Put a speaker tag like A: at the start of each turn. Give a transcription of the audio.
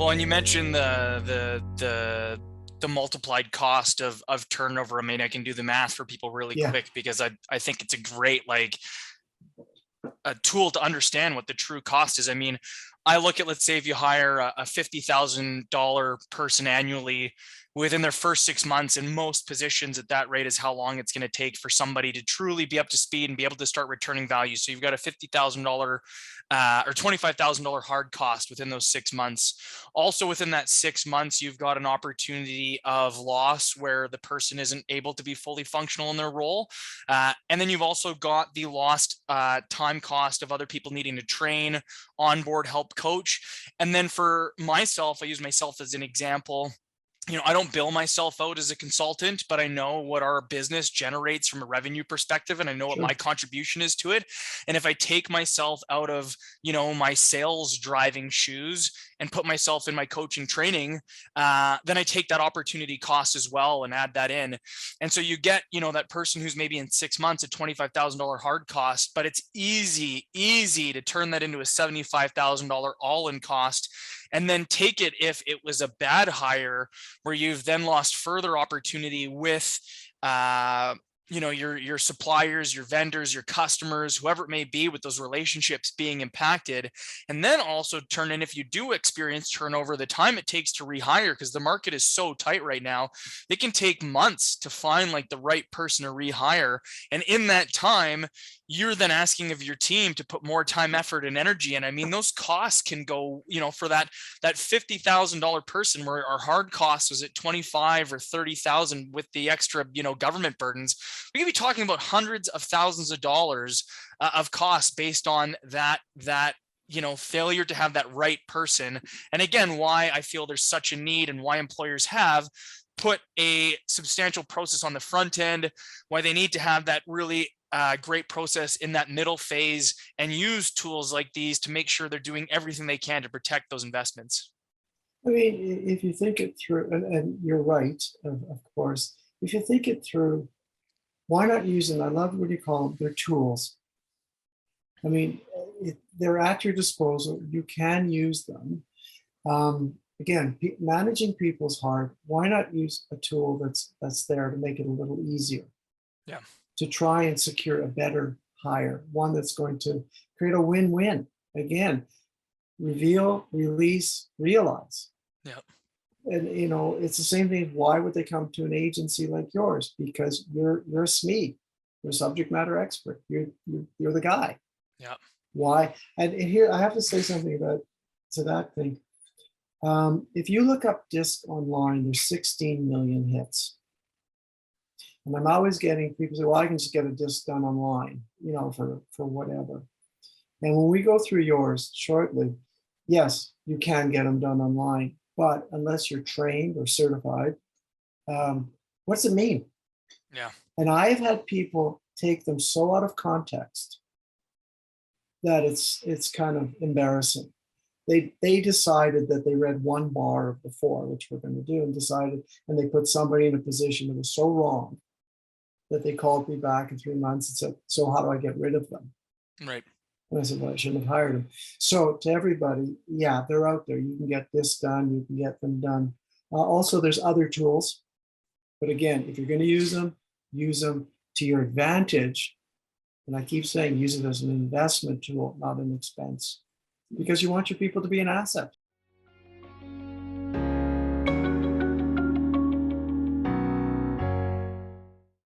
A: Well, and you mentioned the multiplied cost of turnover. I mean, I can do the math for people really quick, because I think it's a great a tool to understand what the true cost is. I mean, I look at, let's say if you hire a $50,000 person annually within their first 6 months, in most positions at that rate is how long it's going to take for somebody to truly be up to speed and be able to start returning value. So you've got a $50,000 or $25,000 hard cost within those 6 months. Also within that 6 months, you've got an opportunity of loss where the person isn't able to be fully functional in their role. And then you've also got the lost time cost of other people needing to train, onboard, help coach. And then for myself, I use myself as an example. I don't bill myself out as a consultant, but I know what our business generates from a revenue perspective, and I know what my contribution is to it. And if I take myself out of, my sales driving shoes and put myself in my coaching training, then I take that opportunity cost as well and add that in. And so you get, that person who's maybe in 6 months at $25,000 hard cost, but it's easy to turn that into a $75,000 all-in cost. And then take it if it was a bad hire where you've then lost further opportunity with, your suppliers, your vendors, your customers, whoever it may be, with those relationships being impacted. And then also turn in, if you do experience turnover, the time it takes to rehire, because the market is so tight right now, it can take months to find the right person to rehire. And in that time, you're then asking of your team to put more time, effort, and energy. And I mean, those costs can go, for that $50,000 person where our hard cost was at 25 or 30,000 with the extra, government burdens, we could be talking about hundreds of thousands of dollars of costs based on that failure to have that right person. And again, why I feel there's such a need, and why employers have put a substantial process on the front end, why they need to have that really great process in that middle phase, and use tools like these to make sure they're doing everything they can to protect those investments.
B: I mean, if you think it through, and you're right, of course, if you think it through, why not use them? I love what you call them, they're tools. I mean, they're at your disposal. You can use them. Again, managing people's hard. Why not use a tool that's there to make it a little easier?
A: Yeah.
B: To try and secure a better hire, one that's going to create a win-win. Again, reveal, release, realize.
A: Yeah.
B: And it's the same thing. Why would they come to an agency like yours? Because you're a SME, you're a subject matter expert. You're the guy.
A: Yeah.
B: Why? And here I have to say something to that thing. If you look up DISC online, there's 16 million hits. And I'm always getting people say, well, I can just get a DISC done online, for whatever. And when we go through yours shortly, yes, you can get them done online, but unless you're trained or certified, what's it mean?
A: Yeah.
B: And I've had people take them so out of context that it's kind of embarrassing. They decided that they read one bar of the 4, which we're going to do, and they put somebody in a position that was so wrong that they called me back in 3 months and said, so how do I get rid of them?
A: Right.
B: And I said, well, I shouldn't have hired them. So to everybody, yeah, they're out there. You can get this done. You can get them done. Also, there's other tools. But again, if you're going to use them to your advantage. And I keep saying, use it as an investment tool, not an expense, because you want your people to be an asset.